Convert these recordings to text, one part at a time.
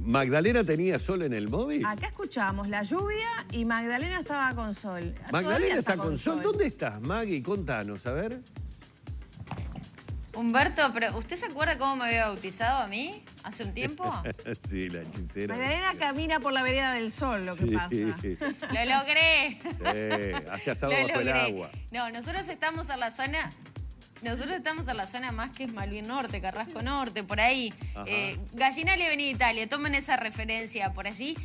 ¿Magdalena tenía sol en el móvil? Acá escuchábamos la lluvia y Magdalena estaba con sol. ¿Magdalena está con sol? ¿Dónde estás, Maggie? Contanos, a ver. Humberto, pero ¿usted se acuerda cómo me había bautizado a mí hace un tiempo? Sí, la hechicera. Magdalena camina por la vereda del sol, lo que pasa. ¡Lo logré! Hacia asado bajo el agua. No, nosotros estamos en la zona más que es Malvin Norte, Carrasco Norte, por ahí. Gallinalia venía Italia, tomen esa referencia por allí,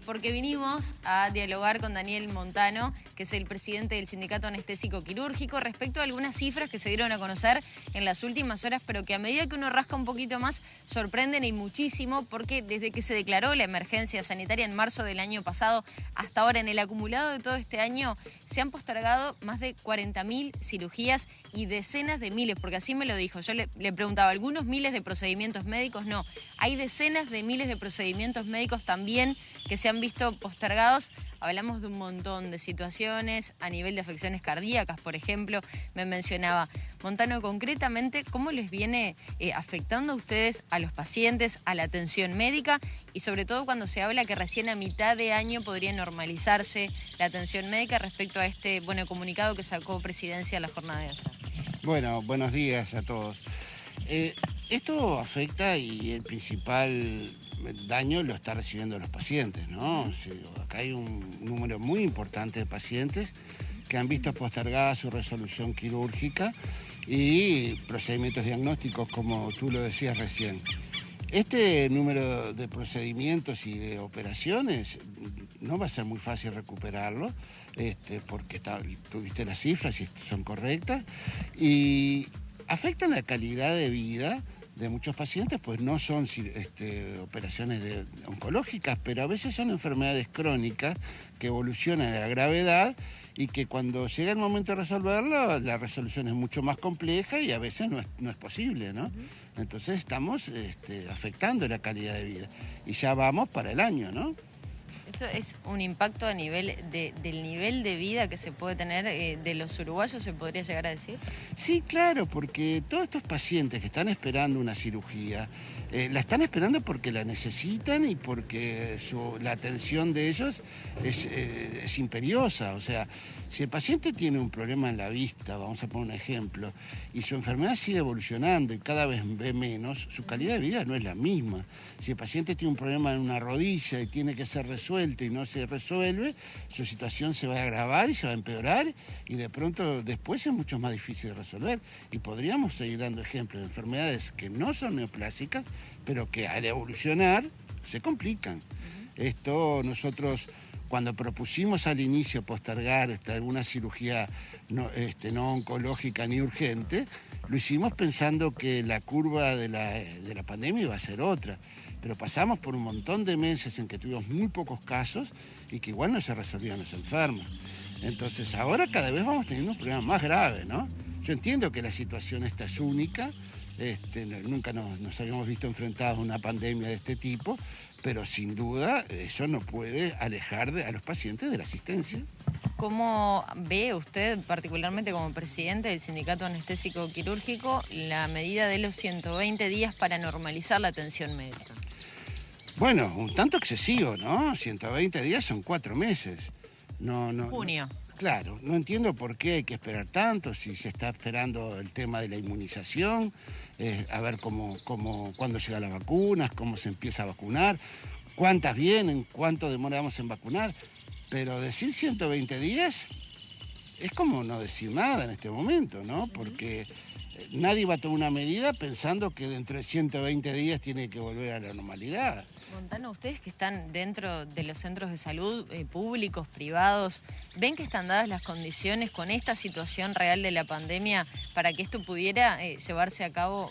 porque vinimos a dialogar con Daniel Montano, que es el presidente del Sindicato Anestésico Quirúrgico, respecto a algunas cifras que se dieron a conocer en las últimas horas, pero que a medida que uno rasca un poquito más, sorprenden y muchísimo, porque desde que se declaró la emergencia sanitaria en marzo del año pasado hasta ahora, en el acumulado de todo este año, se han postergado más de 40.000 cirugías y decenas de miles, porque así me lo dijo. Yo le preguntaba, ¿algunos miles de procedimientos médicos? No, hay decenas de miles de procedimientos médicos también que se han visto postergados. Hablamos de un montón de situaciones a nivel de afecciones cardíacas, por ejemplo. Me mencionaba, Montano, concretamente, ¿cómo les viene afectando a ustedes, a los pacientes, a la atención médica? Y sobre todo cuando se habla que recién a mitad de año podría normalizarse la atención médica respecto a este comunicado que sacó Presidencia en la jornada de ayer. Bueno, buenos días a todos. Esto afecta y el principal daño lo está recibiendo los pacientes, ¿no? Acá hay un número muy importante de pacientes que han visto postergada su resolución quirúrgica y procedimientos diagnósticos, como tú lo decías recién. Este número de procedimientos y de operaciones no va a ser muy fácil recuperarlo, porque tú diste las cifras y son correctas, y afectan la calidad de vida de muchos pacientes, pues no son operaciones oncológicas, pero a veces son enfermedades crónicas que evolucionan a la gravedad y que cuando llega el momento de resolverlo, la resolución es mucho más compleja y a veces no es posible, ¿no? Entonces estamos afectando la calidad de vida y ya vamos para el año, ¿no? ¿Eso es un impacto a nivel del nivel de vida que se puede tener de los uruguayos, se podría llegar a decir? Sí, claro, porque todos estos pacientes que están esperando una cirugía, la están esperando porque la necesitan y porque la atención de ellos es imperiosa. O sea, si el paciente tiene un problema en la vista, vamos a poner un ejemplo, y su enfermedad sigue evolucionando y cada vez ve menos, su calidad de vida no es la misma. Si el paciente tiene un problema en una rodilla y tiene que ser resuelto y no se resuelve, su situación se va a agravar y se va a empeorar y de pronto después es mucho más difícil de resolver. Y podríamos seguir dando ejemplos de enfermedades que no son neoplásicas, pero que al evolucionar se complican. Esto nosotros, cuando propusimos al inicio postergar alguna cirugía no oncológica ni urgente, lo hicimos pensando que la curva de la pandemia iba a ser otra. Pero pasamos por un montón de meses en que tuvimos muy pocos casos y que igual no se resolvían los enfermos. Entonces ahora cada vez vamos teniendo un problema más grave, ¿no? Yo entiendo que la situación esta es única, nunca nos habíamos visto enfrentados a una pandemia de este tipo, pero sin duda eso no puede alejar a los pacientes de la asistencia. ¿Cómo ve usted, particularmente como presidente del Sindicato Anestésico Quirúrgico, la medida de los 120 días para normalizar la atención médica? Bueno, un tanto excesivo, ¿no? 120 días son 4 meses. Junio. Claro, no entiendo por qué hay que esperar tanto, si se está esperando el tema de la inmunización, a ver cuándo llegan las vacunas, cómo se empieza a vacunar, cuántas vienen, cuánto demoramos en vacunar. Pero decir 120 días es como no decir nada en este momento, ¿no? Porque nadie va a tomar una medida pensando que dentro de 120 días tiene que volver a la normalidad. Montano, ustedes que están dentro de los centros de salud públicos, privados, ¿ven que están dadas las condiciones con esta situación real de la pandemia para que esto pudiera llevarse a cabo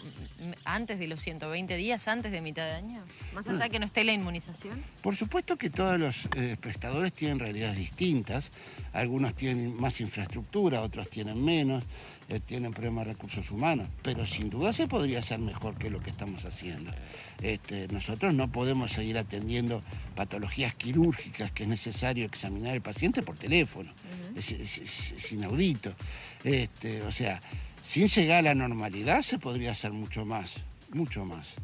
antes de los 120 días, antes de mitad de año? Más allá de que no esté la inmunización. Por supuesto que todos los prestadores tienen realidades distintas. Algunos tienen más infraestructura, otros tienen menos, tienen problemas de recursos humanos, pero sin duda se podría hacer mejor que lo que estamos haciendo. Nosotros no podemos seguir atendiendo patologías quirúrgicas que es necesario examinar al paciente por teléfono. Es inaudito. O sea, sin llegar a la normalidad se podría hacer mucho más, mucho más.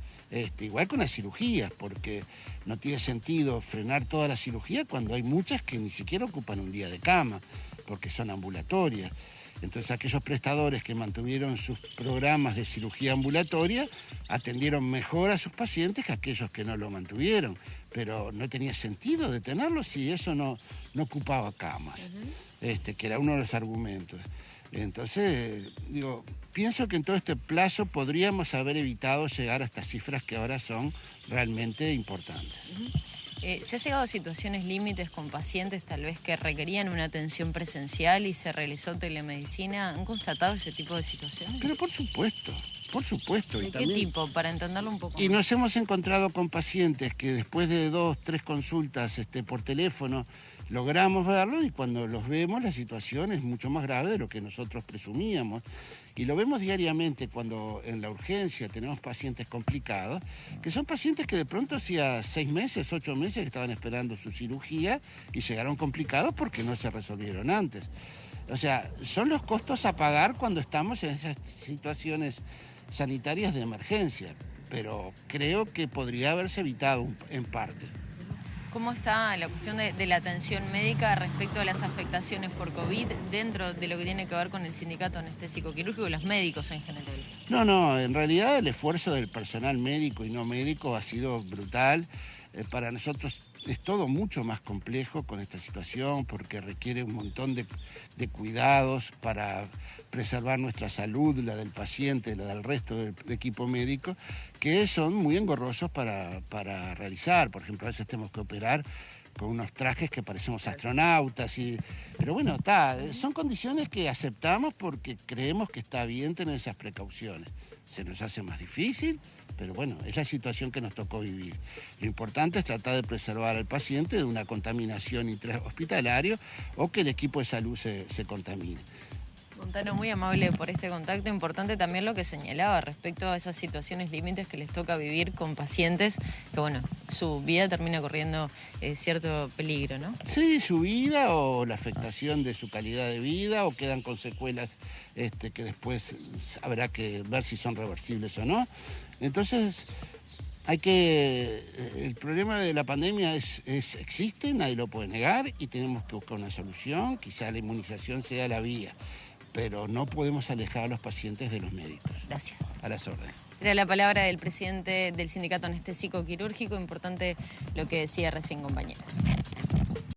Igual con las cirugías, porque no tiene sentido frenar toda la cirugía cuando hay muchas que ni siquiera ocupan un día de cama, porque son ambulatorias. Entonces aquellos prestadores que mantuvieron sus programas de cirugía ambulatoria atendieron mejor a sus pacientes que aquellos que no lo mantuvieron. Pero no tenía sentido detenerlo si eso no ocupaba camas, que era uno de los argumentos. Entonces, pienso que en todo este plazo podríamos haber evitado llegar a estas cifras que ahora son realmente importantes. ¿Se ha llegado a situaciones límites con pacientes tal vez que requerían una atención presencial y se realizó telemedicina? ¿Han constatado ese tipo de situaciones? Pero por supuesto. ¿De qué tipo? Para entenderlo un poco Y más. nos hemos encontrado con pacientes que después de 2, 3 consultas por teléfono logramos verlo y cuando los vemos la situación es mucho más grave de lo que nosotros presumíamos. Y lo vemos diariamente cuando en la urgencia tenemos pacientes complicados, que son pacientes que de pronto hacía 6 meses, 8 meses que estaban esperando su cirugía y llegaron complicados porque no se resolvieron antes. O sea, son los costos a pagar cuando estamos en esas situaciones sanitarias de emergencia, pero creo que podría haberse evitado en parte. ¿Cómo está la cuestión de la atención médica respecto a las afectaciones por COVID dentro de lo que tiene que ver con el sindicato anestésico quirúrgico y los médicos en general? No, en realidad el esfuerzo del personal médico y no médico ha sido brutal. Para nosotros es todo mucho más complejo con esta situación porque requiere un montón de cuidados para preservar nuestra salud, la del paciente, la del resto del equipo médico, que son muy engorrosos para realizar. Por ejemplo, a veces tenemos que operar con unos trajes que parecemos astronautas. Pero bueno, son condiciones que aceptamos porque creemos que está bien tener esas precauciones. Se nos hace más difícil, pero bueno, es la situación que nos tocó vivir. Lo importante es tratar de preservar al paciente de una contaminación intrahospitalaria o que el equipo de salud se contamine. Montano, muy amable por este contacto. Importante también lo que señalaba respecto a esas situaciones límites que les toca vivir con pacientes que, bueno, su vida termina corriendo cierto peligro, ¿no? Sí, su vida o la afectación de su calidad de vida o quedan con secuelas que después habrá que ver si son reversibles o no. Entonces, el problema de la pandemia existe, nadie lo puede negar y tenemos que buscar una solución. Quizá la inmunización sea la vía, pero no podemos alejar a los pacientes de los médicos. Gracias. A las órdenes. Era la palabra del presidente del Sindicato Anestésico Quirúrgico. Importante lo que decía recién, compañeros.